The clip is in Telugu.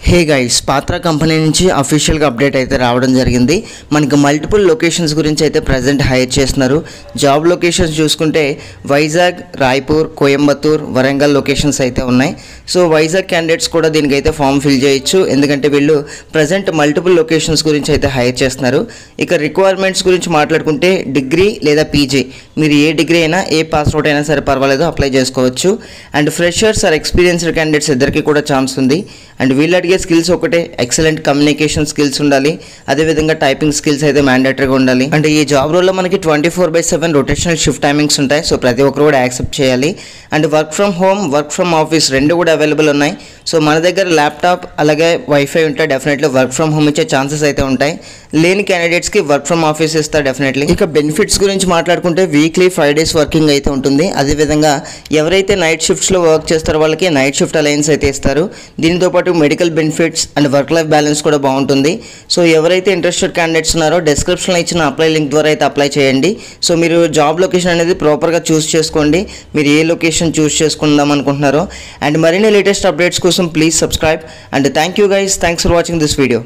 హే గైస్, పాత్ర కంపెనీ నుంచి అఫీషియల్గా అప్డేట్ అయితే రావడం జరిగింది. మనకి మల్టిపుల్ లొకేషన్స్ గురించి అయితే ప్రజెంట్ హైర్ చేస్తున్నారు. జాబ్ లొకేషన్స్ చూసుకుంటే వైజాగ్, రాయ్పూర్, కోయంబత్తూర్, వరంగల్ లొకేషన్స్ అయితే ఉన్నాయి. సో వైజాగ్ క్యాండిడేట్స్ కూడా దీనికైతే ఫామ్ ఫిల్ చేయొచ్చు, ఎందుకంటే వీళ్ళు ప్రజెంట్ మల్టిపుల్ లొకేషన్స్ గురించి అయితే హైర్ చేస్తున్నారు. ఇక రిక్వైర్మెంట్స్ గురించి మాట్లాడుకుంటే డిగ్రీ లేదా పీజీ, మీరు ఏ డిగ్రీ అయినా ఏ పాస్ అవుట్ అయినా సరే పర్వాలేదు, అప్లై చేసుకోవచ్చు. And freshers or experienced candidates ఇద్దరికి కూడా ఛాన్స్ ఉంది. అండ్ వీళ్ళు అడిగే స్కిల్స్ ఒకటే, ఎక్సలెంట్ కమ్యూనికేషన్ స్కిల్స్ ఉండాలి, అదేవిధంగా టైపింగ్ స్కిల్స్ అయితే మ్యాండేటరీగా ఉండాలి. అంటే ఈ జాబ్ రోల్లో మనకి 24/7 రొటేషనల్ షిఫ్ట్ టైమింగ్స్ ఉంటాయి. సో ప్రతి ఒక్కరు కూడా యాక్సెప్ట్ చేయాలి. And work from home, work from office రెండు కూడా అవైలబుల్ ఉన్నాయి. సో మన దగ్గర ల్యాప్టాప్ అలాగే వైఫై ఉంటే డెఫినెట్లీ వర్క్ ఫ్రమ్ హోమ్ ఇచ్చే ఛాన్సెస్ అయితే ఉంటాయి. లేని క్యాండిడేట్స్కి వర్క్ ఫ్రమ్ ఆఫీస్ ఇస్తారు డెఫినెట్లీ. ఇక బెనిఫిట్స్ గురించి మాట్లాడుకుంటే వీక్లీ 5 days వర్కింగ్ అయితే ఉంటుంది. అదేవిధంగా ఎవరైతే నైట్ షిఫ్ట్స్లో వర్క్ చేస్తారో వాళ్ళకి నైట్ షిఫ్ట్ అలయన్స్ అయితే ఇస్తారు. దీనితో పాటు medical benefits and work life balance కూడా బాగుంటుంది. సో ఎవరైతే ఇంట్రెస్టెడ్ క్యాండిడేట్స్ ఉన్నారో డిస్క్రిప్షన్లో ఇచ్చిన అప్లై లింక్ ద్వారా అయితే అప్లై చేయండి. సో మీరు జాబ్ లొకేషన్ అనేది ప్రాపర్గా చూస్ చేసుకోండి, మీరు ఏ లొకేషన్ చూస్ చేసుకుందాం అనుకుంటున్నారో. అండ్ మరిన్ని లేటెస్ట్ అప్డేట్స్ కోసం please subscribe. And thank you guys, thanks for watching this video.